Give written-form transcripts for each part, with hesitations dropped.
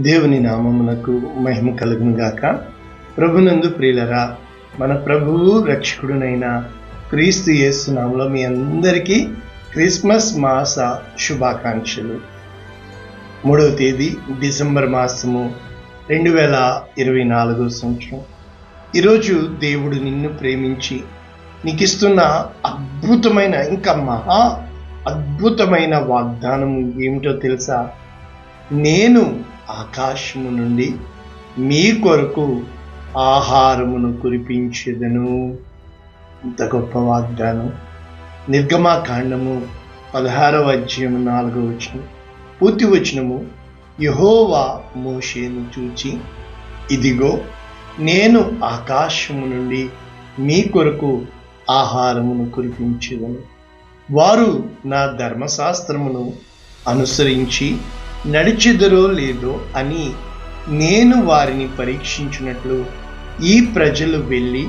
దేవుని నామమునకు మహిమ కలుగును గాక. ప్రభునందు ప్రియులరా, మన ప్రభువు రక్షకుడునైన క్రీస్తు యేసు నామములో మీ అందరికీ క్రిస్మస్ మాస శుభాకాంక్షలు. 3వ తేదీ డిసెంబర్ మాసము 2024 సంవత్సరం. ఈరోజు దేవుడు నిన్ను ప్రేమించి నీకిస్తున్న అద్భుతమైన, ఇంకా మహా అద్భుతమైన వాగ్దానం ఏమిటో తెలుసా? నేను ఆకాశము నుండి మీ కొరకు ఆహారమును కురిపించెదను. ఇంత గొప్ప వాగ్దానం. నిర్గమాకాండము 16వ అధ్యాయం 4వ వచనం, పూర్తి వచనము. యెహోవా మోషేను చూచి, ఇదిగో నేను ఆకాశము నుండి మీ కొరకు ఆహారమును కురిపించెదను. వారు నా ధర్మశాస్త్రమును అనుసరించి నడిచెదరో లేదో అని నేను వారిని పరీక్షించినట్లు ఈ ప్రజలు వెళ్ళి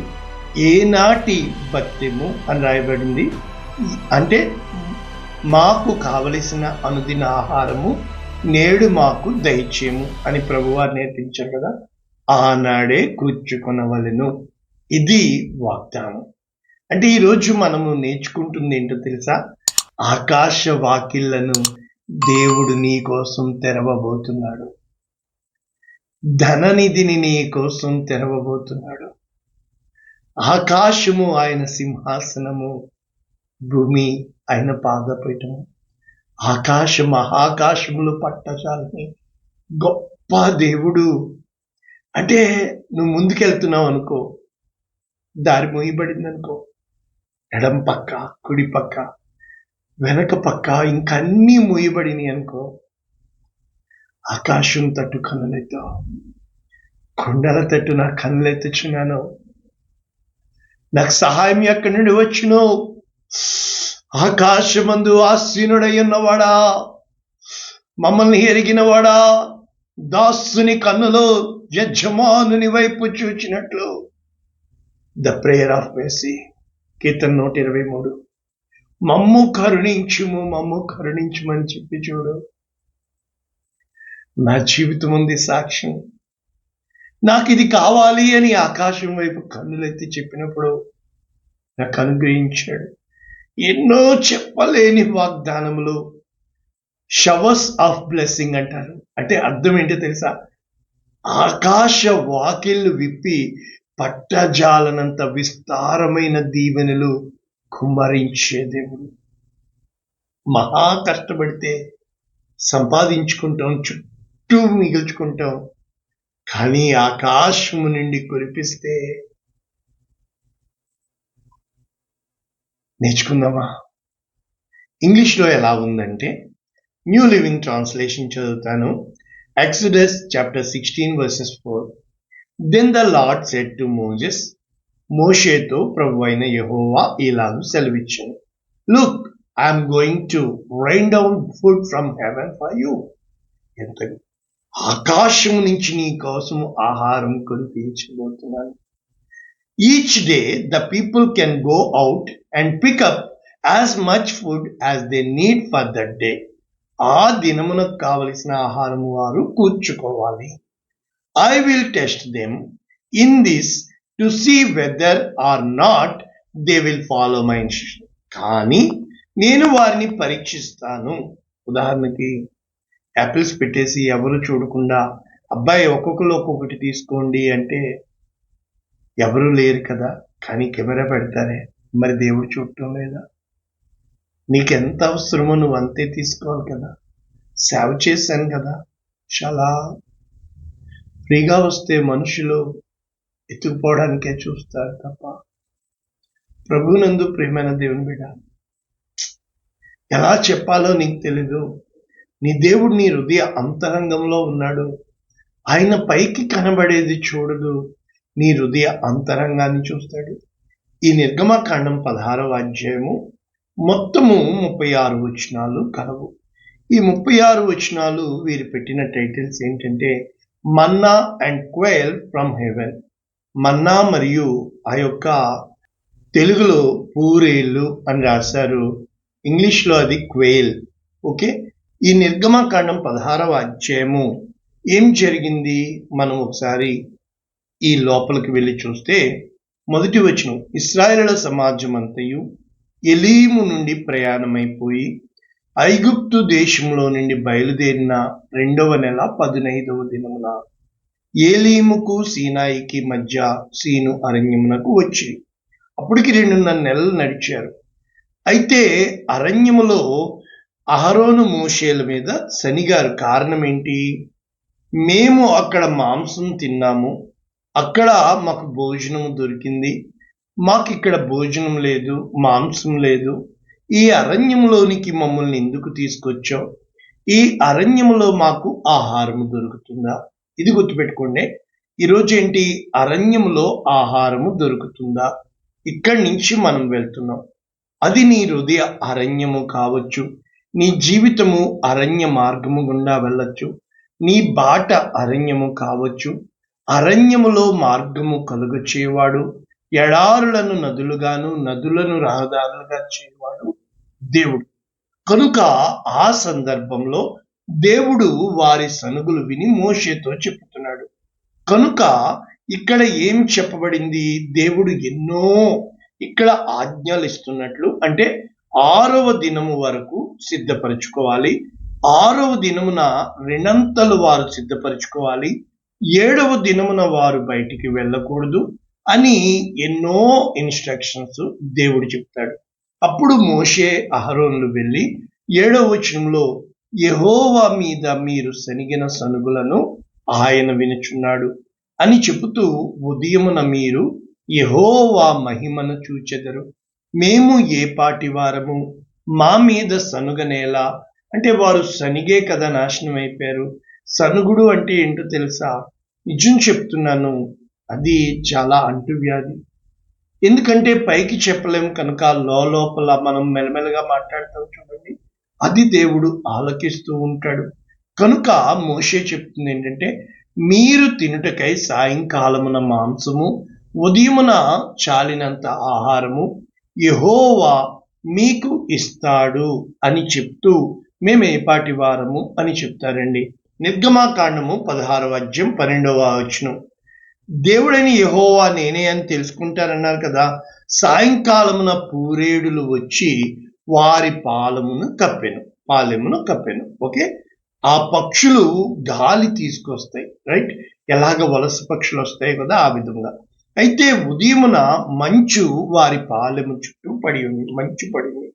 ఏనాటి బత్తెము అని రాయబడింది. అంటే మాకు కావలసిన అనుదిన ఆహారము నేడు మాకు దయచేయము అని ప్రభువారు నేర్పించారు కదా, ఆనాడే కూర్చుకొనవలెను. ఇది వాగ్దానం. అంటే ఈరోజు మనము నేర్చుకుంటుంది ఏంటో తెలుసా? ఆకాశ వాకిళ్లను దేవుడు నీ కోసం తెరవబోతున్నాడు. ధననిధిని నీ కోసం తెరవబోతున్నాడు. ఆకాశము ఆయన సింహాసనము, భూమి ఆయన పాదపీఠము. మహాకాశములు పట్టజాలని గొప్ప దేవుడు. అంటే నువ్వు ముందుకెళ్తున్నావు అనుకో, దారి మూయబడింది అనుకో, ఎడం పక్క, కుడి పక్క, వెనక పక్క ఇంకన్నీ మూయబడినాయి అనుకో, ఆకాశం తట్టు కన్నులెత్తు, కొండల తట్టు నా కన్నులెత్తుచున్నాను. నాకు సహాయం ఎక్కడి నుండి వచ్చును? ఆకాశమందు ఆసీనుడై ఉన్నవాడా, మమ్మల్ని ఎరిగినవాడా, దాసుని కన్నులో యజమానుని వైపు చూచినట్లు. ద ప్రేయర్ ఆఫ్ మెర్సీ, కీర్తన 123. మమ్ము కరుణించుమని చెప్పి చూడు. నా జీవితం ఉంది సాక్ష్యం. నాకు ఇది కావాలి అని ఆకాశం వైపు కన్నులెత్తి చెప్పినప్పుడు నాకు అనుగ్రహించాడు. ఎన్నో చెప్పలేని వాగ్దానములు, షవర్స్ ఆఫ్ బ్లెస్సింగ్ అంటారు. అంటే అర్థం ఏంటో తెలుసా? ఆకాశ వాకిళ్ళు విప్పి పట్టజాలనంత విస్తారమైన దీవెనలు కుమ్మరించే దేవుడు. మహా కష్టపడితే సంపాదించుకుంటాం, చుట్టూ మిగుల్చుకుంటాం. కానీ ఆకాశము నుండి కురిపిస్తే నేర్చుకుందామా? ఇంగ్లీష్లో ఎలా ఉందంటే, న్యూ లివింగ్ ట్రాన్స్లేషన్ చదువుతాను. Exodus chapter 16 verses 4. Then the Lord said to Moses, మోషేతో ప్రభు అయిన యెహోవా ఇలాగ సెలవిచ్చాను, look, I'm going to rain down food from heaven for you. ఎంత ఆకాశం నుంచి నీ కోసం ఆహారం కురిపించబోతున్నాను. Each day the people can go out and pick up as much food as they need for that day. ఆ దినమునకు కావలసిన ఆహారము వారు కూర్చుకోవాలి. I will test them in this to see whether or not they will follow my instruction. కానీ నేను వారిని పరీక్షిస్తాను. ఉదాహరణకి apples పెట్టేసి ఎవరు చూడకుండా, అబ్బాయి ఒక్కొక్కరు ఒక్కొక్కటి తీసుకోండి అంటే ఎవరు లేరు కదా, కానీ కెమెరా పెడతారే, మరి దేవుడు చూడటం లేదా? నీకెంత అవసరమో నువ్వు అంతే తీసుకోవాలి కదా. సేవ చేశాను కదా, చాలా ఫ్రీగా వస్తే మనుషులు ఎత్తుకుపోవడానికే చూస్తారు తప్ప. ప్రభునందు ప్రియమైన దేవుని బిడ్డ, ఎలా చెప్పాలో నీకు తెలీదు. నీ దేవుడు నీ హృదయ అంతరంగంలో ఉన్నాడు. ఆయన పైకి కనబడేది చూడదు, నీ హృదయ అంతరంగాన్ని చూస్తాడు. ఈ నిర్గమకాండం 16వ అధ్యాయము మొత్తము 36 వచనాలు కలవు. ఈ 36 వచనాలు వీరు పెట్టిన టైటిల్స్ ఏంటంటే, మన్నా అండ్ క్వేల్ ఫ్రమ్ హెవెన్. మన్నా మరియు ఆ యొక్క తెలుగులో పూరేళ్ళు అని రాశారు, ఇంగ్లీష్లో అది క్వేల్. ఓకే, ఈ నిర్గమకాండం 16వ అధ్యాయము ఏం జరిగింది? మనం ఒకసారి ఈ లోపలికి వెళ్ళి చూస్తే మొదటి వచనం, ఇశ్రాయేలుల సమాజం అంతయు ఎలీము నుండి ప్రయాణమైపోయి ఐగుప్తు దేశంలో నుండి బయలుదేరిన 2వ నెల 15వ దినమున ఏలీముకు సీనాయికి మధ్య సీను అరణ్యమునకు వచ్చి అప్పటికి 2.5 నెలలు నడిచారు. అయితే అరణ్యములో అహరోను మోషేల మీద శనిగారు. కారణం ఏంటి? మేము అక్కడ మాంసం తిన్నాము, అక్కడ మాకు భోజనం దొరికింది, మాకు ఇక్కడ భోజనం లేదు, మాంసం లేదు, ఈ అరణ్యంలోనికి మమ్మల్ని ఎందుకు తీసుకొచ్చావు? ఈ అరణ్యములో మాకు ఆహారము దొరుకుతుందా? ఇది గుర్తుపెట్టుకోండి. ఈరోజు ఏంటి? అరణ్యములో ఆహారము దొరుకుతుందా? ఇక్కడి నుంచి మనం వెళ్తున్నాం. అది నీ హృదయ అరణ్యము కావచ్చు, నీ జీవితము అరణ్య మార్గము గుండా వెళ్ళొచ్చు, నీ బాట అరణ్యము కావచ్చు. అరణ్యములో మార్గము కలుగచేవాడు, ఎడారులను నదులుగాను నదులను రహదారులుగా చేయవాడు దేవుడు. కనుక ఆ సందర్భంలో దేవుడు వారి సనుగులు విని మోషేతో చెప్తున్నాడు. కనుక ఇక్కడ ఏం చెప్పబడింది? దేవుడు ఎన్నో ఇక్కడ ఆజ్ఞలు ఇస్తున్నట్లు, అంటే 6వ దినము వరకు సిద్ధపరచుకోవాలి, 6వ దినమున రెండంతలు వారు సిద్ధపరచుకోవాలి, 7వ దినమున వారు బయటికి వెళ్ళకూడదు అని ఎన్నో ఇన్స్ట్రక్షన్స్ దేవుడు చెప్తాడు. అప్పుడు మోషే అహరోనులు వెళ్ళి 7వ వచనంలో యెహోవా మీద మీరు సనిగిన సనుగులను ఆయన వినుచున్నాడు అని చెబుతూ, ఉదయమున మీరు యెహోవా మహిమను చూచెదరు, మేము ఏ పాటి వారము, మా మీద సనుగనేలా. అంటే వారు సనిగే కదా నాశనం అయిపోయారు. సనుగుడు అంటే ఏంటో తెలుసా? నిజం చెప్తున్నాను, అది చాలా అంటువ్యాధి. ఎందుకంటే పైకి చెప్పలేం కనుక లోపల మనం మెల్లమెల్లగా మాట్లాడతాం చూడండి, అది దేవుడు ఆలకిస్తూ ఉంటాడు. కనుక మోషే చెప్తుంది ఏంటంటే, మీరు తినుటకై సాయంకాలమున మాంసము, ఉదయమున చాలినంత ఆహారము యెహోవా మీకు ఇస్తాడు అని చెప్తూ, మేము ఏపాటి వారము అని చెప్తారండి. నిర్గమాకాండము 16వ అధ్యాయం 12వ వచనం, దేవుడైన యెహోవా నేనే అని తెలుసుకుంటారన్నారు కదా. సాయంకాలమున పూరేడులు వచ్చి వారి పాలెమును కప్పెను. ఓకే, ఆ పక్షులు గాలి తీసుకొస్తాయి, రైట్? ఎలాగ వలస పక్షులు వస్తాయి కదా, ఆ విధంగా. అయితే ఉదయమున మంచు వారి పాలెము చుట్టూ మంచు పడింది.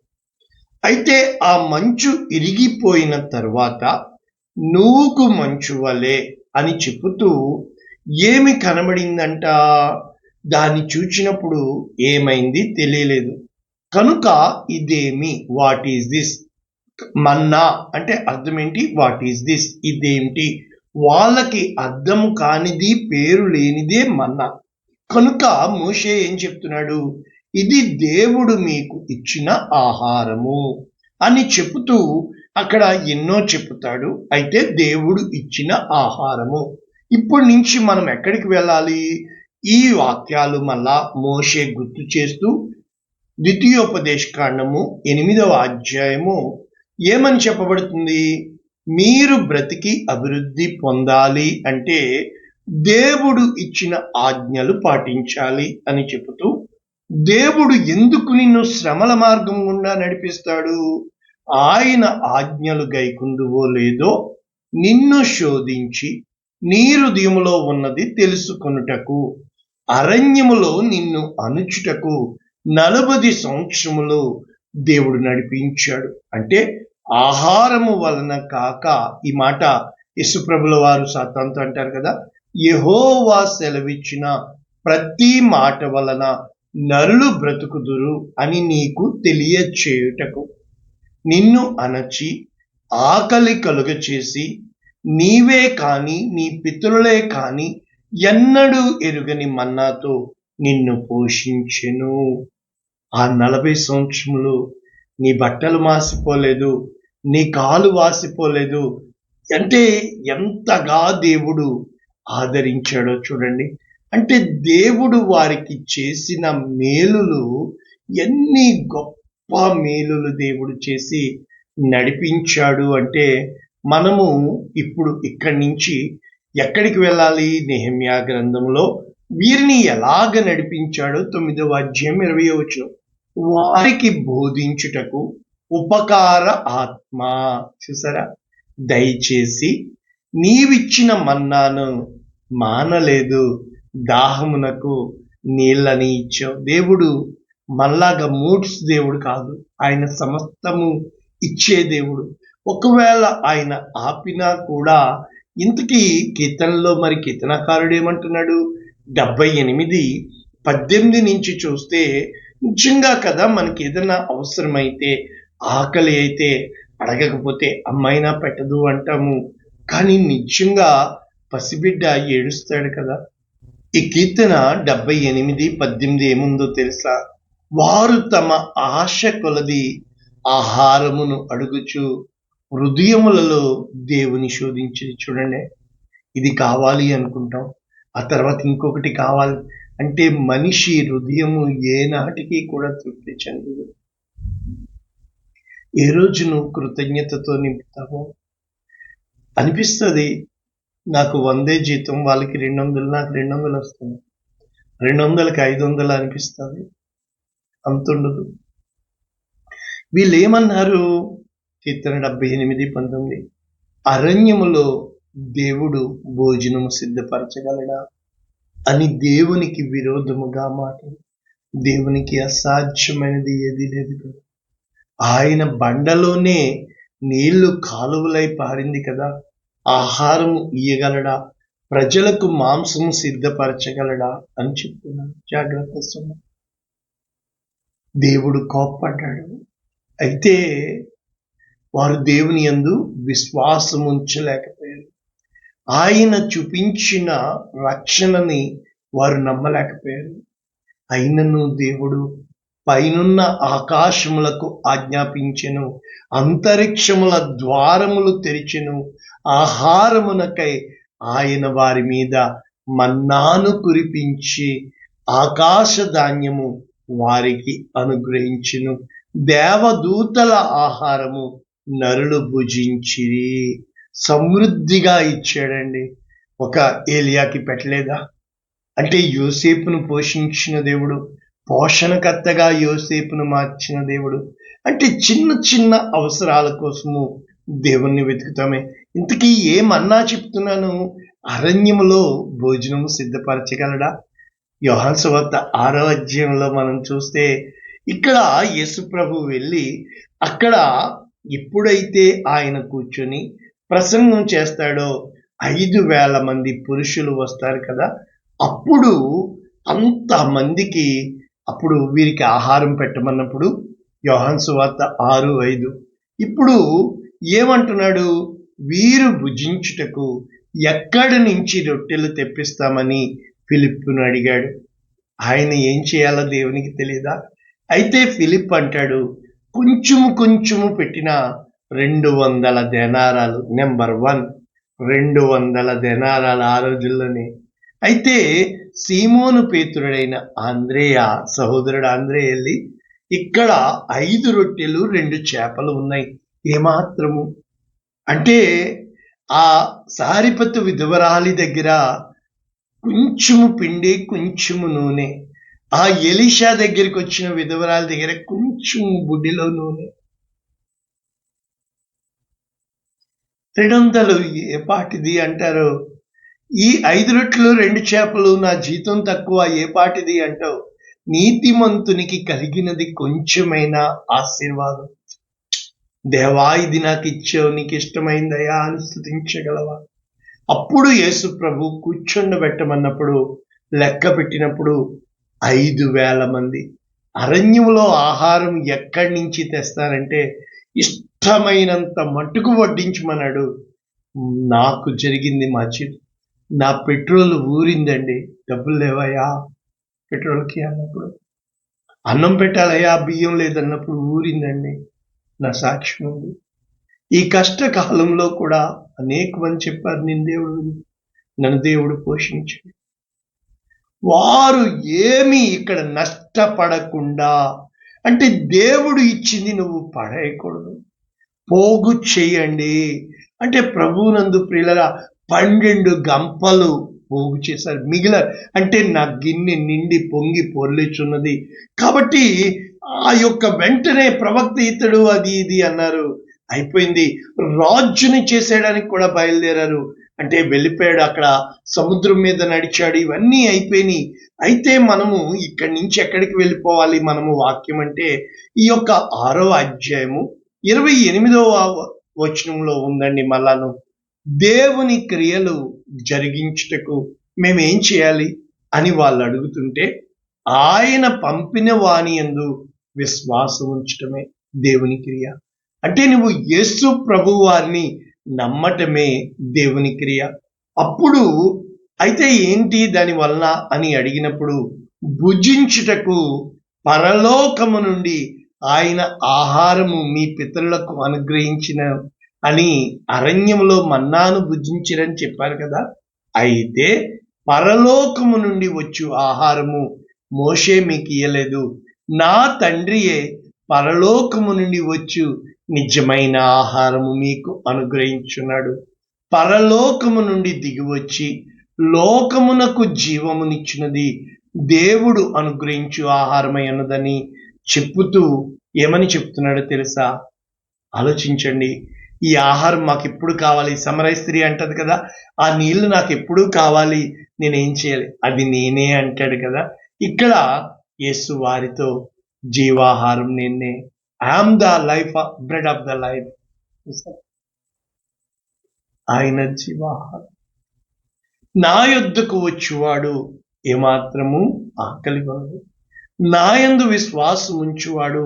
అయితే ఆ మంచు ఇరిగిపోయిన తర్వాత నూకు మంచు వలె అని చెబుతూ ఏమి కనబడిందంట? దాన్ని చూచినప్పుడు ఏమైంది తెలియలేదు. కనుక ఇదేమి, వాట్ ఈస్ దిస్? మన్నా అంటే అర్థం ఏంటి? వాట్ ఈస్ దిస్, ఇదేంటి? వాళ్ళకి అర్థం కానిది, పేరు లేనిదే మన్నా. కనుక మోషే ఏం చెప్తున్నాడు? ఇది దేవుడు మీకు ఇచ్చిన ఆహారము అని చెబుతూ అక్కడ ఎన్నో చెప్తాడు. అయితే దేవుడు ఇచ్చిన ఆహారము. ఇప్పటి నుంచి మనం ఎక్కడికి వెళ్ళాలి? ఈ వాక్యాలు మళ్ళా మోషే గుర్తు చేస్తూ ద్వితీయోపదేశకాండము 8వ అధ్యాయము ఏమని చెప్పబడుతుంది? మీరు బ్రతికి అభివృద్ధి పొందాలి అంటే దేవుడు ఇచ్చిన ఆజ్ఞలు పాటించాలి అని చెబుతూ, దేవుడు ఎందుకు నిన్ను శ్రమల మార్గం గుండా నడిపిస్తాడు? ఆయన ఆజ్ఞలు గైకుందువో లేదో నిన్ను శోధించి నీ హృదయములో ఉన్నది తెలుసుకొనుటకు, అరణ్యములో నిన్ను అణుచుటకు 40 సంవత్సరములు దేవుడు నడిపించాడు. అంటే ఆహారము వలన కాక, ఈ మాట యేసుప్రభుల వారు సాతానుతో అంటారు కదా, యెహోవా సెలవిచ్చిన ప్రతి మాట వలన నరులు బ్రతుకుదురు అని నీకు తెలియచేయుటకు, నిన్ను అణచి ఆకలి కలుగచేసి నీవే కాని నీ పితరులే కాని ఎన్నడూ ఎరుగని మన్నాతో నిన్ను పోషించెను. ఆ 40 సంవత్సరములు నీ బట్టలు మాసిపోలేదు, నీ కాలు వాసిపోలేదు. అంటే ఎంతగా దేవుడు ఆదరించాడో చూడండి. అంటే దేవుడు వారికి చేసిన మేలులు, ఎన్ని గొప్ప మేలులు దేవుడు చేసి నడిపించాడు అంటే మనము ఇప్పుడు ఇక్కడి నుంచి ఎక్కడికి వెళ్ళాలి? నెహెమ్యా గ్రంథంలో వీరిని ఎలాగ నడిపించాడో 9వ అధ్యాయం 20వ వచనం. వారికి బోధించుటకు ఉపకార ఆత్మ. చూసారా? దయచేసి నీవిచ్చిన మన్నాను మానలేదు, దాహమునకు నీళ్ళని ఇచ్చావు. దేవుడు మనలాగా మూడ్స్ దేవుడు కాదు, ఆయన సమస్తము ఇచ్చే దేవుడు. ఒకవేళ ఆయన ఆపినా కూడా, ఇంతకీ కీర్తనలో మరి కీర్తనకారుడు ఏమంటున్నాడు? 78:18 నుంచి చూస్తే, నిజంగా కదా మనకి ఏదైనా అవసరమైతే, ఆకలి అయితే అడగకపోతే అమ్మైనా పెట్టదు అంటాము, కానీ నిజంగా పసిబిడ్డ ఏడుస్తాడు కదా. ఈ కీర్తన 78:18 ఏముందో తెలుసా? వారు తమ ఆశ కొలది ఆహారమును అడుగుచు హృదయములలో దేవుని శోధించి. చూడండి, ఇది కావాలి అనుకుంటాం, ఆ తర్వాత ఇంకొకటి కావాలి అంటే మనిషి హృదయము ఏనాటికి కూడా తృప్తి చెందదు. ఏ రోజు నువ్వు కృతజ్ఞతతో నింపుతావో అనిపిస్తుంది. నాకు 100 జీతం, వాళ్ళకి 200, నాకు 200 వస్తుంది, 200కి 500 అనిపిస్తుంది, అంతుండదు. వీళ్ళు ఏమన్నారు? కీర్తన 78:19, అరణ్యములో దేవుడు భోజనము సిద్ధపరచగలడా అని దేవునికి విరోధముగా మాట. దేవునికి అసాధ్యమైనది ఏది లేదు కదా. ఆయన బండలోనే నీళ్లు కాలువలై పారింది కదా. ఆహారము ఇయ్యగలడా, ప్రజలకు మాంసము సిద్ధపరచగలడా అని చెప్తున్నాను. జాగ్రత్త సుమ. దేవుడు కోప్పడ్డాడు, అయితే వారు దేవుని యందు విశ్వాసం ఉంచలేకపోయారు. ఆయన చూపించిన రక్షణని వారు నమ్మలేకపోయారు. అయినను దేవుడు పైనున్న ఆకాశములకు ఆజ్ఞాపించెను, అంతరిక్షముల ద్వారములు తెరిచెను, ఆహారమునకై ఆయన వారి మీద మన్నాను కురిపించి ఆకాశ ధాన్యము వారికి అనుగ్రహించును. దేవదూతల ఆహారము నరులు భుజించిరి. సమృద్ధిగా ఇచ్చాడండి. ఒక ఏలియాకి పెట్టలేదా? అంటే యోసేపును పోషించిన దేవుడు, పోషణకర్తగా యోసేపును మార్చిన దేవుడు. అంటే చిన్న చిన్న అవసరాల కోసము దేవుణ్ణి వెతుకుతామే. ఇంతకీ ఏమన్నా చెప్తున్నాను? అరణ్యములో భోజనము సిద్ధపరచగలడా? యోహాను సువార్త 6వ అధ్యాయంలో మనం చూస్తే, ఇక్కడ యేసు ప్రభు వెళ్ళి అక్కడ ఎప్పుడైతే ఆయన కూర్చొని ప్రసంగం చేస్తాడో 5,000 మంది పురుషులు వస్తారు కదా. అప్పుడు అంతమందికి అప్పుడు వీరికి ఆహారం పెట్టమన్నప్పుడు యోహాను సువార్త 6:5 ఇప్పుడు ఏమంటున్నాడు? వీరు భుజించుటకు ఎక్కడి నుంచి రొట్టెలు తెప్పిస్తామని ఫిలిప్పును అడిగాడు. ఆయన ఏం చేయాలో దేవునికి తెలియదా? అయితే ఫిలిప్ అంటాడు, కొంచెము కొంచెము పెట్టిన 200 దేనారాలు. నెంబర్ 1, 200 దేనారాలు ఆ రోజుల్లోనే. అయితే సీమోను పేతురుడైన ఆంద్రేయ సహోదరుడు ఆంద్రేయ వెళ్ళి, ఇక్కడ 5 రొట్టెలు 2 చేపలు ఉన్నాయి, ఏమాత్రము అంటే ఆ సారిపతు విధవరాలి దగ్గర కొంచెము పిండి, కొంచెము నూనె. ఆ ఎలీషా దగ్గరికి వచ్చిన విధవరాలి దగ్గర కొంచెం బుడ్డిలో నూనె. 200 ఏ పాటిది అంటారు? ఈ 5 రొట్టెలు 2 చేపలు నా జీతం తక్కువ ఏ పాటిది అంటావు? నీతిమంతునికి కలిగినది కొంచెమైనా ఆశీర్వాదం. దేవా, ఇది నాకు ఇచ్చావు, నీకు ఇష్టమైందయా అని స్తుతించగలవా? అప్పుడు యేసు ప్రభు కూర్చొండబెట్టమన్నప్పుడు లెక్క పెట్టినప్పుడు 5,000 మంది. అరణ్యంలో ఆహారం ఎక్కడి నుంచి తెస్తారంటే ఇష్టమైనంత మట్టుకు వడ్డించమన్నాడు. నాకు జరిగింది మజిద్. నా పెట్రోల్ ఊరిందండి. డబ్బులు లేవయ్యా పెట్రోల్కి అన్నప్పుడు, అన్నం పెట్టాలయ్యా బియ్యం లేదన్నప్పుడు ఊరిందండి. నా సాక్ష్యం ఉంది. ఈ కష్టకాలంలో కూడా అనేక మంది చెప్పారు, నన్ను దేవుడు పోషించాడు. వారు ఏమి ఇక్కడ నష్టపడకుండా, అంటే దేవుడు ఇచ్చింది నువ్వు పడేయకూడదు, పోగు చేయండి. అంటే ప్రభువునందు ప్రియులరా 12 గంపలు పోగు చేశారు. అంటే నా గిన్నె నిండి పొంగి పొర్లిచున్నది. కాబట్టి ఆ యొక్క వెంటనే ప్రవక్త ఇతడు అది ఇది అన్నారు. అయిపోయింది. రాజుని చేసేయడానికి కూడా బయలుదేరారు. అంటే వెళ్ళిపోయాడు. అక్కడ సముద్రం మీద నడిచాడు. ఇవన్నీ అయిపోయినాయి. అయితే మనము ఇక్కడి నుంచి ఎక్కడికి వెళ్ళిపోవాలి? మనము వాక్యం అంటే ఈ యొక్క 6వ అధ్యాయము 28వ వచనంలో ఉందండి. మళ్ళాను దేవుని క్రియలు జరిగించుటకు మేమేం చేయాలి అని వాళ్ళు అడుగుతుంటే, ఆయన పంపిన వాని యందు విశ్వాసం ఉంచటమే దేవుని క్రియ. అంటే నువ్వు యేసు ప్రభు వారిని నమ్మటమే దేవుని క్రియ. అప్పుడు అయితే ఏంటి దాని వలన అని అడిగినప్పుడు, భుజించుటకు పరలోకము నుండి ఆయన ఆహారము మీ పితరులకు అనుగ్రహించిన అని అరణ్యంలో మన్నాను భుజించిరని చెప్పారు కదా. అయితే పరలోకము నుండి వచ్చు ఆహారము మోషే మీకు ఇయ్యలేదు, నా తండ్రియే పరలోకము నుండి వచ్చు నిజమైన ఆహారము మీకు అనుగ్రహించున్నాడు. పరలోకము నుండి దిగివచ్చి లోకమునకు జీవమునిచ్చినది దేవుడు అనుగ్రహించు ఆహారమై ఉన్నదని చెప్పుతూ ఏమని చెప్తున్నాడో తెలుసా? ఆలోచించండి. ఈ ఆహారం మాకు ఎప్పుడు కావాలి? సమరయ స్త్రీ అంటది కదా, ఆ నీళ్లు నాకు ఎప్పుడు కావాలి, నేనేం చేయాలి? అది నేనే అంటాడు కదా. ఇక్కడ యేసు వారితో జీవాహారం నేనే, I'm the life bread of the life. ఆయన జీవాహారం. నా యొద్దకు వచ్చువాడు ఏమాత్రము ఆకలి కొనడు, నా యందు విశ్వాసం ఉంచువాడు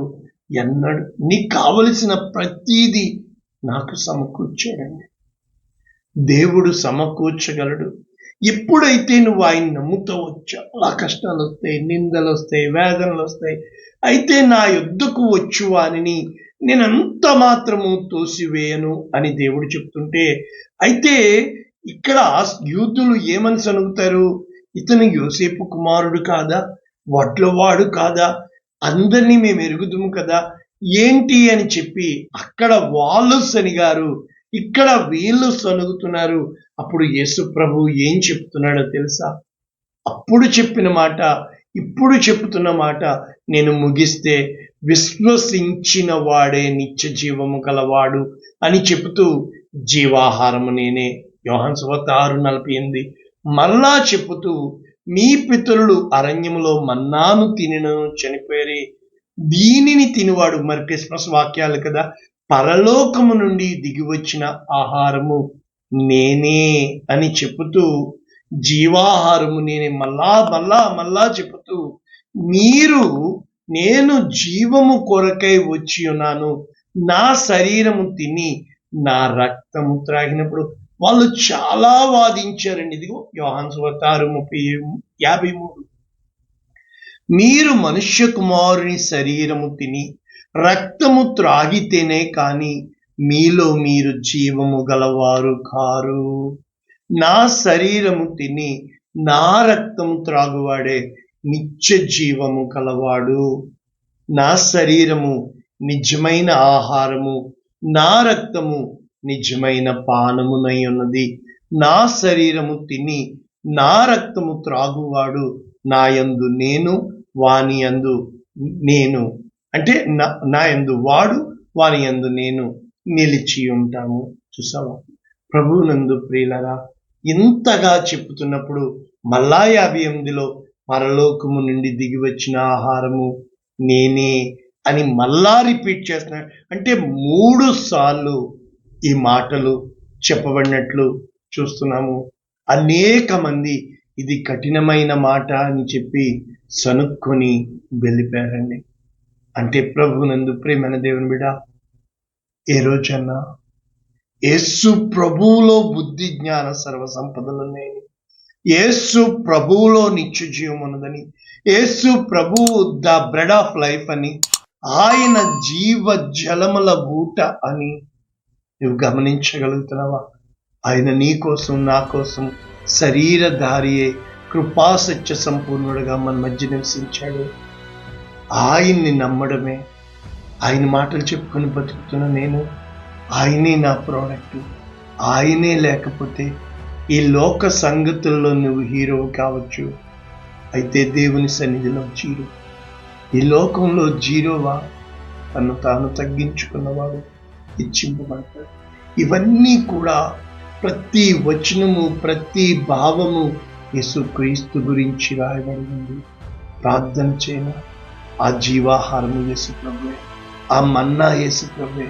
ఎన్నడు. నీకు కావలసిన ప్రతీది నాకు సమకూర్చాడండి. దేవుడు సమకూర్చగలడు. ఎప్పుడైతే నువ్వు ఆయన నమ్ముతావో చాలా కష్టాలు వస్తాయి, నిందలు వస్తాయి, వేదనలు వస్తాయి. అయితే నా యొద్దకు వచ్చు వానిని నేనంత మాత్రము తోసివేయను అని దేవుడు చెప్తుంటే, అయితే ఇక్కడ యూదులు ఏమని సనుగుతారు? ఇతను యోసేపు కుమారుడు కాదా, వడ్లవాడు కాదా, అందరినీ మేము ఎరుగుదుము కదా, ఏంటి అని చెప్పి అక్కడ వాళ్ళు సనిగారు, ఇక్కడ వీళ్ళు సనుగుతున్నారు. అప్పుడు యేసు ప్రభు ఏం చెప్తున్నాడో తెలుసా? అప్పుడు చెప్పిన మాట ఇప్పుడు చెప్తున్న మాట నేను ముగిస్తే, విశ్వసించిన వాడే నిత్య జీవము గలవాడు అని చెబుతూ జీవాహారము నేనే, యోహాను సువార్త 6:48 మరలా చెప్పుతూ, మీ పితరులు అరణ్యములో మన్నాను తినను చనిపోయారు, దీనిని తినివాడు, మరి క్రిస్మస్ వాక్యాలు కదా, పరలోకము నుండి దిగి వచ్చిన ఆహారము నేనే అని చెప్పుతూ, జీవాహారము నేనే మళ్ళా చెప్పుతూ, మీరు నేను జీవము కొరకై వచ్చి ఉన్నాను, నా శరీరము తిని నా రక్తము త్రాగినప్పుడు వాళ్ళు చాలా వాదించారండి. ఇదిగో యోహాను సువార్త 6:53 మీరు మనుష్య కుమారుని శరీరము తిని రక్తము త్రాగితేనే కాని మీలో మీరు జీవము గలవారు కారు. నా శరీరము తిని నా రక్తము త్రాగువాడే నిత్య జీవము గలవాడు. నా శరీరము నిజమైన ఆహారము, నా రక్తము నిజమైన పానమునై ఉన్నది. నా శరీరము తిని నా రక్తము త్రాగువాడు నా యందు నేను, వాని యందు నేను, అంటే నా యందు వాడు, వాని యందు నేను నిలిచి ఉంటాము. చూసావా? ప్రభువునందు ప్రియులరా, ఇంతగా చెప్పుతున్నప్పుడు మళ్ళా 58లో పరలోకము నుండి దిగి వచ్చిన ఆహారము నేనే అని మళ్ళా రిపీట్ చేస్తున్నాడు. అంటే 3 సార్లు ఈ మాటలు చెప్పబడినట్లు చూస్తున్నాము. అనేక మంది ఇది కఠినమైన మాట అని చెప్పి సనుక్కొని వెళ్ళిపోయారండి. అంటే ప్రభువునందు ప్రియమైన దేవుని బిడ్డ, ఏ రోజన్నా యేసు ప్రభువులో బుద్ధి జ్ఞాన సర్వ సంపదలున్నాయని, యేసు ప్రభువులో నిత్య జీవం ఉన్నదని, యేసు ప్రభువు ద బ్రెడ్ ఆఫ్ లైఫ్ అని, ఆయన జీవ జలముల ఊట అని నువ్వు గమనించగలుగుతున్నావా? ఆయన నీ కోసం నా కోసం శరీరధారియే కృపాసత్య సంపూర్ణుడుగా మన మధ్య నివసించాడు. ఆయన్ని నమ్మడమే, ఆయన మాటలు చెప్పుకొని బతుకుతున్న నేను, ఆయనే నా ప్రోడక్ట్. ఆయనే లేకపోతే ఈ లోక సంగతుల్లో నువ్వు హీరో కావచ్చు, అయితే దేవుని సన్నిధిలో జీరో. ఈ లోకంలో జీరోవా? తను తాను తగ్గించుకున్నవాడు హెచ్చింపబడతాడు. ఇవన్నీ కూడా ప్రతి వచనము, ప్రతి భావము యేసుక్రీస్తు గురించి రాయబడి ఉంది. ప్రార్థన చేయన ఆ జీవాహారము యేసు ప్రభువే, ఆ మన్నా యేసు ప్రభువే,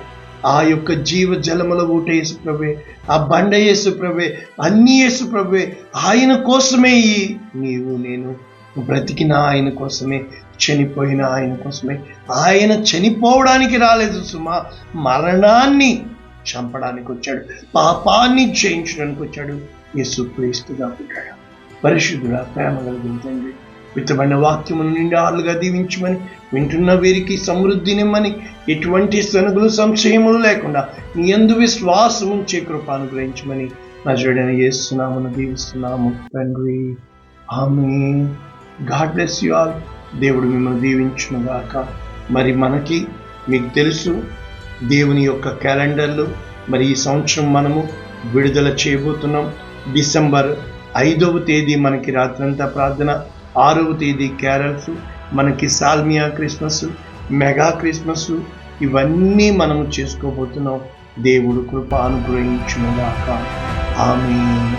ఆ యొక్క జీవ జలముల ఊట యేసు ప్రభువే, ఆ బండ యేసు ప్రభువే, అన్ని యేసు ప్రభువే. ఆయన కోసమే నీవు నేను బ్రతికిన ఆయన కోసమే, చనిపోయిన ఆయన కోసమే. ఆయన చనిపోవడానికి రాలేదు సుమా, మరణాన్ని చంపడానికి వచ్చాడు, పాపాన్ని జయించడానికి వచ్చాడు. యేసుక్రీస్తుగా పుట్టాడు. పరిశుద్ధుడా, ప్రేమ కలిగిన తండ్రి, విత్తబడిన వాక్యమును నిండాలుగా దీవించమని, వింటున్న వీరికి సమృద్ధినిమ్మని, ఎటువంటి సనుగులు సంశయములు లేకుండా నీ యందు విశ్వాసం ఉంచే కృప అనుగ్రహించమని నజరేయుడైన యేసు నామమున దీవిస్తున్నాము తండ్రి. ఆమేన్. God bless you all. దేవుడు మిమ్మల్ని దీవించును గాక. మరి మీకు తెలుసు దేవుని యొక్క క్యాలెండర్లు. మరి ఈ సంవత్సరం మనము విడుదల చేయబోతున్నాం. డిసెంబర్ 5వ తేదీ మనకి రాత్రంతా ప్రార్థన, 6వ తేదీ క్యారల్స్, మనకి సాల్మియా క్రిస్మస్, మెగా క్రిస్మస్, ఇవన్నీ మనము చేసుకోబోతున్నాం. దేవుడు కృప అనుగ్రహించును గాక. ఆమేన్.